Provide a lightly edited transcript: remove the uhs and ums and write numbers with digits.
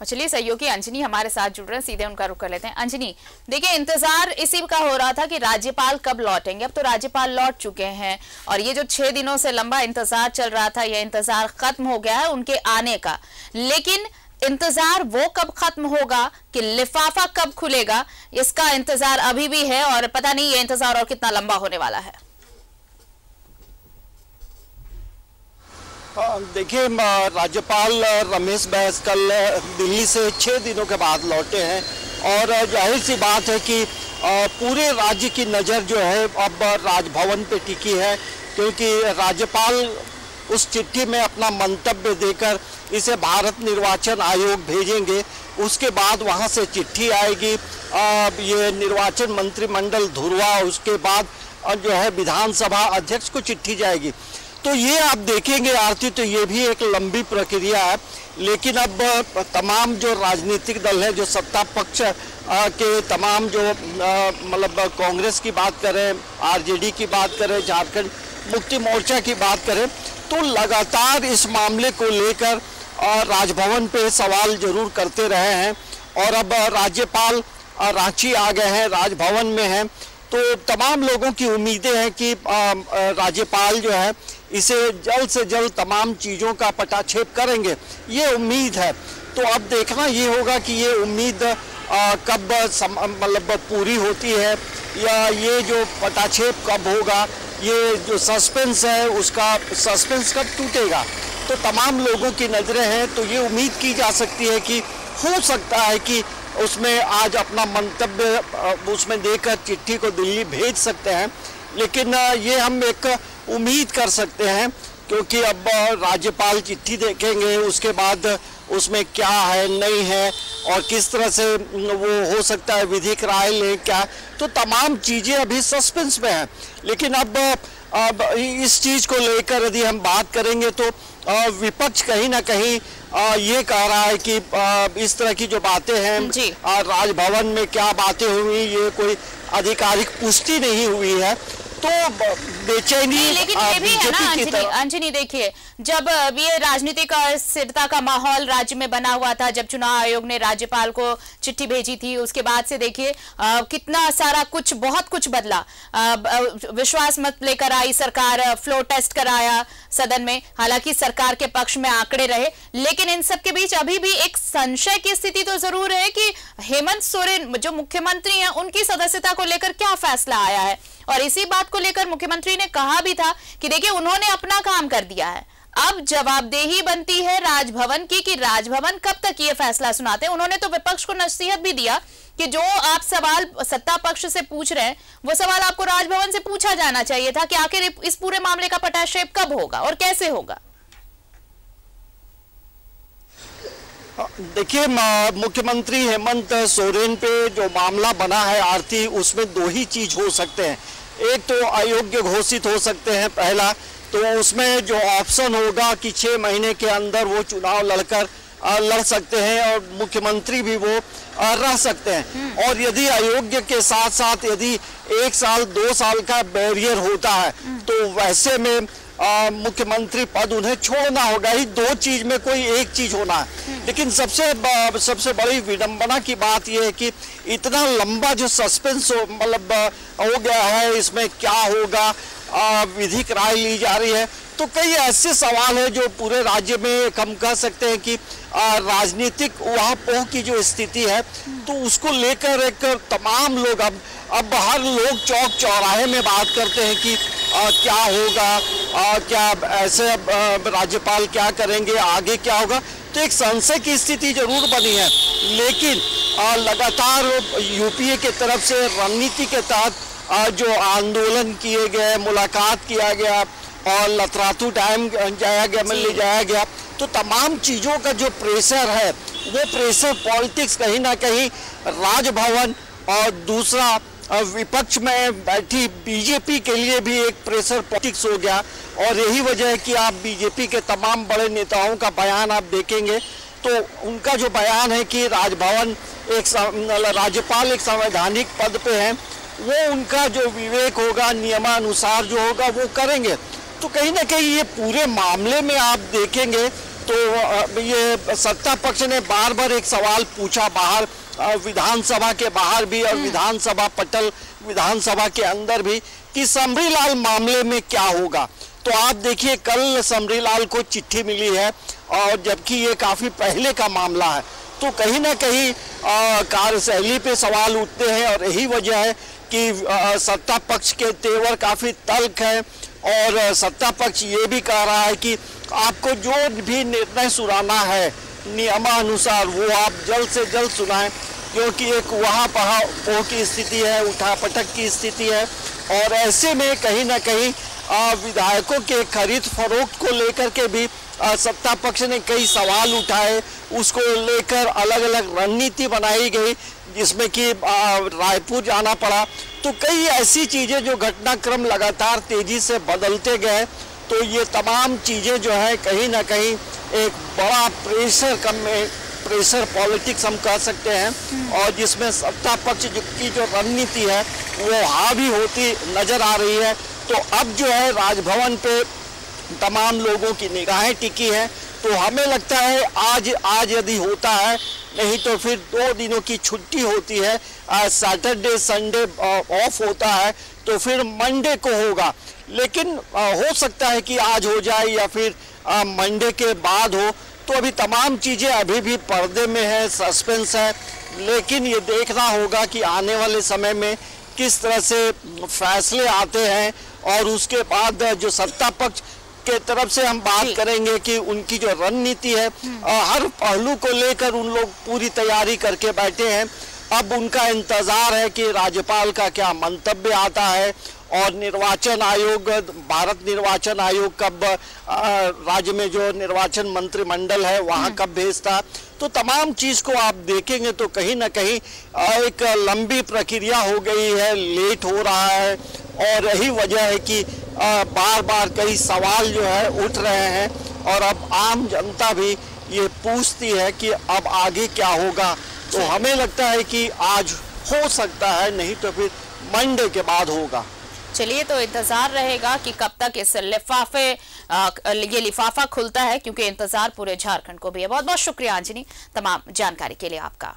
और चलिए सहयोगी अंजनी हमारे साथ जुड़ रहे हैं, सीधे उनका रुख कर लेते हैं। अंजनी, देखिए इंतजार इसी का हो रहा था कि राज्यपाल कब लौटेंगे। अब तो राज्यपाल लौट चुके हैं और ये जो 6 दिनों से लंबा इंतजार चल रहा था, यह इंतजार खत्म हो गया है उनके आने का। लेकिन इंतजार वो कब खत्म होगा कि लिफाफा कब खुलेगा, इसका इंतजार अभी भी है और पता नहीं ये इंतजार और कितना लंबा होने वाला है। देखिए, राज्यपाल रमेश बैस कल दिल्ली से 6 दिनों के बाद लौटे हैं और जाहिर सी बात है कि पूरे राज्य की नज़र जो है अब राजभवन पे टिकी है, क्योंकि राज्यपाल उस चिट्ठी में अपना मंतव्य देकर इसे भारत निर्वाचन आयोग भेजेंगे। उसके बाद वहां से चिट्ठी आएगी, ये निर्वाचन मंत्रिमंडल धुरवा, उसके बाद जो है विधानसभा अध्यक्ष को चिट्ठी जाएगी। तो ये आप देखेंगे आरती, तो ये भी एक लंबी प्रक्रिया है। लेकिन अब तमाम जो राजनीतिक दल है, जो सत्ता पक्ष के तमाम जो मतलब कांग्रेस की बात करें, आरजेडी की बात करें, झारखंड मुक्ति मोर्चा की बात करें, तो लगातार इस मामले को लेकर राजभवन पे सवाल जरूर करते रहे हैं। और अब राज्यपाल रांची आ गए हैं, राजभवन में हैं, तो तमाम लोगों की उम्मीदें हैं कि राज्यपाल जो है इसे जल्द से जल्द तमाम चीज़ों का पटाक्षेप करेंगे, ये उम्मीद है। तो अब देखना ये होगा कि ये उम्मीद कब मतलब पूरी होती है, या ये जो पटाक्षेप कब होगा, ये जो सस्पेंस है उसका सस्पेंस कब टूटेगा। तो तमाम लोगों की नज़रें हैं, तो ये उम्मीद की जा सकती है कि हो सकता है कि उसमें आज अपना मंतव्य उसमें देकर चिट्ठी को दिल्ली भेज सकते हैं। लेकिन ये हम एक उम्मीद कर सकते हैं, क्योंकि अब राज्यपाल चिट्ठी देखेंगे, उसके बाद उसमें क्या है नहीं है और किस तरह से वो हो सकता है विधिक राय ले क्या, तो तमाम चीज़ें अभी सस्पेंस में हैं। लेकिन अब इस चीज़ को लेकर यदि हम बात करेंगे तो विपक्ष कहीं ना कहीं ये कह रहा है कि इस तरह की जो बातें हैं, राजभवन में क्या बातें हुई, ये कोई आधिकारिक पुष्टि नहीं हुई है, तो बेचैनी। लेकिन ये भी है ना अंजनी, देखिए जब ये राजनीतिक अस्थिरता का माहौल राज्य में बना हुआ था, जब चुनाव आयोग ने राज्यपाल को चिट्ठी भेजी थी, उसके बाद से देखिए कितना सारा कुछ, बहुत कुछ बदला। विश्वास मत लेकर आई सरकार, फ्लो टेस्ट कराया सदन में, हालांकि सरकार के पक्ष में आंकड़े रहे, लेकिन इन सब के बीच अभी भी एक संशय की स्थिति तो जरूर है कि हेमंत सोरेन जो मुख्यमंत्री हैं, उनकी सदस्यता को लेकर क्या फैसला आया है। और इसी बात को लेकर मुख्यमंत्री ने कहा भी था कि देखिए उन्होंने अपना काम कर दिया है, अब जवाबदेही बनती है राजभवन की कि राजभवन कब तक ये फैसला सुनाते हैं। उन्होंने तो विपक्ष को नसीहत भी दिया कि जो आप सवाल सत्ता पक्ष से पूछ रहे हैं, वो सवाल आपको राजभवन से पूछा जाना चाहिए था कि आखिर इस पूरे मामले का पटाक्षेप कब होगा और कैसे होगा। देखिए, मुख्यमंत्री हेमंत सोरेन पे जो मामला बना है आरती, उसमें 2 ही चीज हो सकते हैं। एक तो अयोग्य घोषित हो सकते हैं, पहला तो उसमें जो ऑप्शन होगा कि 6 महीने के अंदर वो चुनाव लड़ सकते हैं और मुख्यमंत्री भी वो रह सकते हैं। और यदि अयोग्य के साथ साथ यदि 1 साल 2 साल का बैरियर होता है, तो वैसे में मुख्यमंत्री पद उन्हें छोड़ना होगा। ही 2 चीज में कोई एक चीज होना है। लेकिन सबसे बड़ी विडंबना की बात यह है कि इतना लंबा जो सस्पेंस मतलब हो गया है, इसमें क्या होगा, विधिक राय ली जा रही है, तो कई ऐसे सवाल हैं जो पूरे राज्य में हम कह सकते हैं कि राजनीतिक उहापोह की जो स्थिति है, तो उसको लेकर एक तमाम लोग अब हर लोग चौक चौराहे में बात करते हैं कि क्या होगा, क्या ऐसे राज्यपाल क्या करेंगे, आगे क्या होगा। तो एक संशय की स्थिति जरूर बनी है। लेकिन लगातार यूपीए के तरफ से रणनीति के तहत जो आंदोलन किए गए, मुलाकात किया गया और लतरातू डैम ले जाया गया, तो तमाम चीज़ों का जो प्रेशर है, वो प्रेशर पॉलिटिक्स कहीं ना कहीं राजभवन और दूसरा विपक्ष में बैठी बीजेपी के लिए भी एक प्रेशर पॉलिटिक्स हो गया। और यही वजह है कि आप बीजेपी के तमाम बड़े नेताओं का बयान आप देखेंगे, तो उनका जो बयान है कि राजभवन राज्यपाल एक संवैधानिक पद पे हैं, वो उनका जो विवेक होगा, नियमानुसार जो होगा वो करेंगे। तो कहीं ना कहीं ये पूरे मामले में आप देखेंगे तो ये सत्ता पक्ष ने बार बार एक सवाल पूछा बाहर, विधानसभा के बाहर भी और विधानसभा पटल विधानसभा के अंदर भी, कि समरीलाल मामले में क्या होगा। तो आप देखिए कल समरीलाल को चिट्ठी मिली है और जबकि ये काफी पहले का मामला है, तो कहीं ना कहीं कार्यशैली पे सवाल उठते हैं और यही वजह है कि सत्ता पक्ष के तेवर काफी तल्ख है और सत्ता पक्ष ये भी कह रहा है कि आपको जो भी निर्णय सुनाना है नियमानुसार वो आप जल्द से जल्द सुनाएं, क्योंकि एक वहाँ पहाड़ की स्थिति है, उठापटक की स्थिति है और ऐसे में कहीं ना कहीं विधायकों के खरीद फरोख्त को लेकर के भी सत्ता पक्ष ने कई सवाल उठाए, उसको लेकर अलग अलग रणनीति बनाई गई जिसमें कि रायपुर जाना पड़ा। तो कई ऐसी चीजें जो घटनाक्रम लगातार तेजी से बदलते गए, तो ये तमाम चीजें जो है कहीं ना कहीं एक बड़ा प्रेशर पॉलिटिक्स हम कह सकते हैं और जिसमें सत्ता पक्ष की जो रणनीति है वो हावी होती नजर आ रही है। तो अब जो है राजभवन पे तमाम लोगों की निगाहें टिकी हैं, तो हमें लगता है आज यदि होता है, नहीं तो फिर 2 दिनों की छुट्टी होती है, सैटरडे संडे ऑफ होता है, तो फिर मंडे को होगा। लेकिन हो सकता है कि आज हो जाए या फिर मंडे के बाद हो, तो अभी तमाम चीज़ें अभी भी पर्दे में है, सस्पेंस है। लेकिन ये देखना होगा कि आने वाले समय में किस तरह से फैसले आते हैं और उसके बाद जो सत्ता पक्ष के तरफ से हम बात करेंगे कि उनकी जो रणनीति है, हर पहलू को लेकर उन लोग पूरी तैयारी करके बैठे हैं। अब उनका इंतजार है कि राज्यपाल का क्या मंतव्य आता है और निर्वाचन आयोग, भारत निर्वाचन आयोग कब राज्य में जो निर्वाचन मंत्रिमंडल है वहां कब भेजता। तो तमाम चीज को आप देखेंगे तो कहीं ना कहीं एक लंबी प्रक्रिया हो गई है, लेट हो रहा है और यही वजह है कि बार बार कई सवाल जो है उठ रहे हैं और अब आम जनता भी ये पूछती है कि अब आगे क्या होगा। तो हमें लगता है कि आज हो सकता है, नहीं तो फिर मंडे के बाद होगा। चलिए, तो इंतजार रहेगा कि कब तक इस ये लिफाफा खुलता है, क्योंकि इंतजार पूरे झारखंड को भी है। बहुत बहुत शुक्रिया अंजनी तमाम जानकारी के लिए आपका।